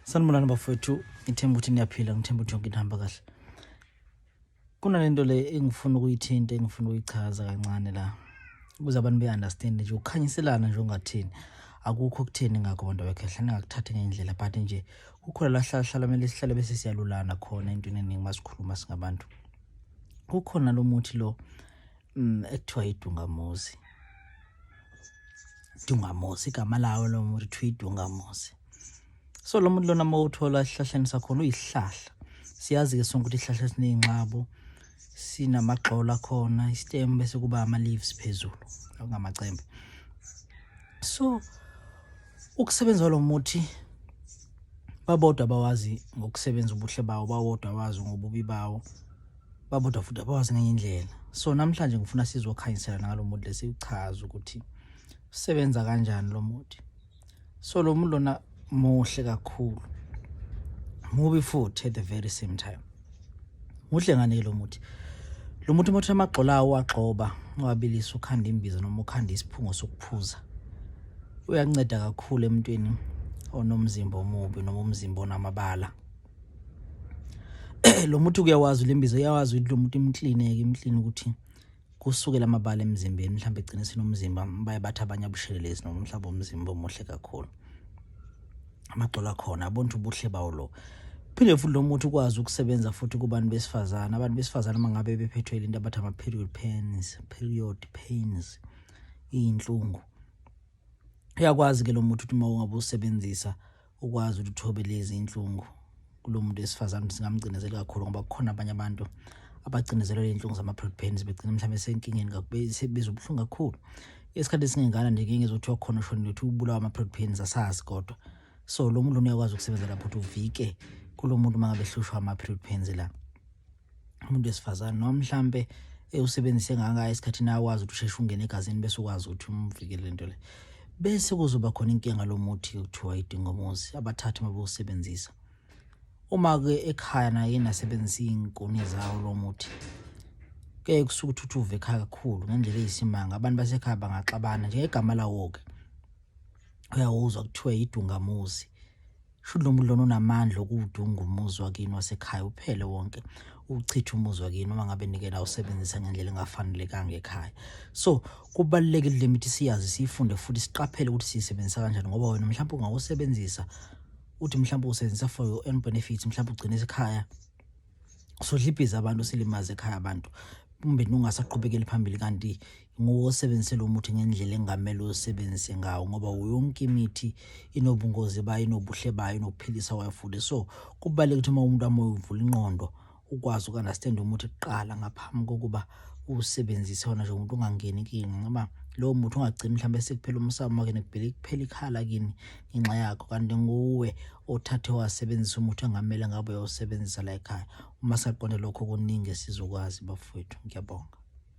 Sanibonani bafowethu, ngithemba ukuthi niyaphila, ngithemba ukuthi yonke into ihamba kahle. Kunalento le engifuna ukuyithinta, engifuna ukuyichaza kancane la. Ukuze abantu be-understand nje ukukhanyiselana nje ongathini. Akukho okutheni ngakho abantu abekhehle ngakuthathe ngendlela but nje kukhona la hlala kumele sihlale bese siyalulana khona into eningi masikhuluma singabantu. Kukhona lo muthi lo ekuthiwa idungamuzi. Idungamuzi igama lawo lo muthi kuthiwa idungamuzi. So lo muntu lona mawuthola esihlahleni sakhona uyisihlahla. Siyazi ke sonke ukuthi isihlahla sineyinxabo, sinamagxola khona, istem bese kuba ama leaves phezulu, okungamacembe. So ukusebenza lo muthi babodwa bawazi ngokusebenza ubuhle bawo, babodwa bawazi ngobubi bawo, babodwa futhi abawazi ngenye indlela. So namhlanje ngifuna sizokhanyisela ngalo muthi lesichaza ukuthi usebenza kanjani lo muthi. So lo muntu lona muhle kakhulu, mubi futhi at the very same time. Muhle ngane lo muthi. Lo muthi mothe amagxola awo agxoba, wabilisa ukhanda imbiza noma ukhanda isiphungo sokuphuza. Uyanceda kakhulu emntweni onomzimba omubi noma umzimba onamabala. Lo muthi kuyawazi lembiza, uyawazi ukuthi lo muthi imclean ukuthi kusukela amabala emzimbeni, mhlawumbe egcina sinomzimba baye bathi abanye abushelelezi noma mhlawumbe umzimba omuhle kakhulu. Amagxola khona abonke ubuhle bawo lo. Phinde futhi lo muthi ukwazi ukusebenza futhi kubantu besifazana. Abantu besifazana mangabe bephethwe into abathi ama period pains, inhlungu. Uyakwazi ke lo muthi ukuthi mawungabe usebenzisa ukwazi ukuthi uthobe lezi inhlungu. Kulo muntu esifazana singamgcinezela kakhulu ngoba kukhona abanye abantu abagcinezelwe inhlungu zama period pains begcina mhlawumbe senkingeni bezobhlungu kakhulu. Isikhathi esingengana nje ngeke ngizothi khona shona ukuthi ubulawa ama period pains asazi kodwa. So lo muntu uyakwazi ukusebenza lapho ukuthi uvike kulo muntu mangabe ehlushwa ama period pains la. Umuntu esifazana noma mhlambe usebenzise nganga isikhathi nawazi ukuthi usheshe ungene egazini bese ukwazi ukuthi umvikele lento le. Bese kuzoba khona inkinga lo muthi ukuthiwa idungamuzi abathathu mabewusebenzisa. Uma ke ekhaya na yena asebenzisa inkuni zawo lo muthi, ke kusuka ukuthi uve ekhaya kakhulu ngendlela eyisimanga. Abantu basekhaya bangaxabana nje igama lawo ke. Uyawuzwa kuthiwa idungamuzi. Shuthi lo muntu lona unamandla okudunga umuzi wakini wasekhaya uphele wonke, uchitha umuzi wakini noma ngabe nikela usebenzisa ngendlela engafanelekanga ekhaya. So kubalulekile le mithi siyazi, sifunde futhi siqaphele ukuthi siyisebenzisa kanjani ngoba wena mhlawumbe ungawusebenzisa uthi mhlawumbe usebenzisa for your own benefits, mhlawumbe ugcina ekhaya sodlibhiza abantu, silimaze ekhaya abantu. Kumbe ungasaqhubekeli phambili kanti ngosebenzise lo muthi ngendlela engamele usebenzise ngawo ngoba yonke imithi inobungozi bayo, inobuhle bayo, inokuphilisa wayo futhi. So kubalulekile ukuthi uma umuntu amoyivula ingqondo ukwazi ukunderstand umuthi kuqala ngaphambi kokuba usebenzise wona nje umuntu ungangeni inkinga ngoba lo muthi ungagcina mhlawumbe sekuphela umsamo wakhe nekubheka kuphela ikhala kini inxa yakho kanti nguwe othathe wasebenzisa umuthi engamele ngabe uyosebenzisa la ekhaya. Uma saqonde lokho kuningi sizokwazi bafowethu. Ngiyabonga.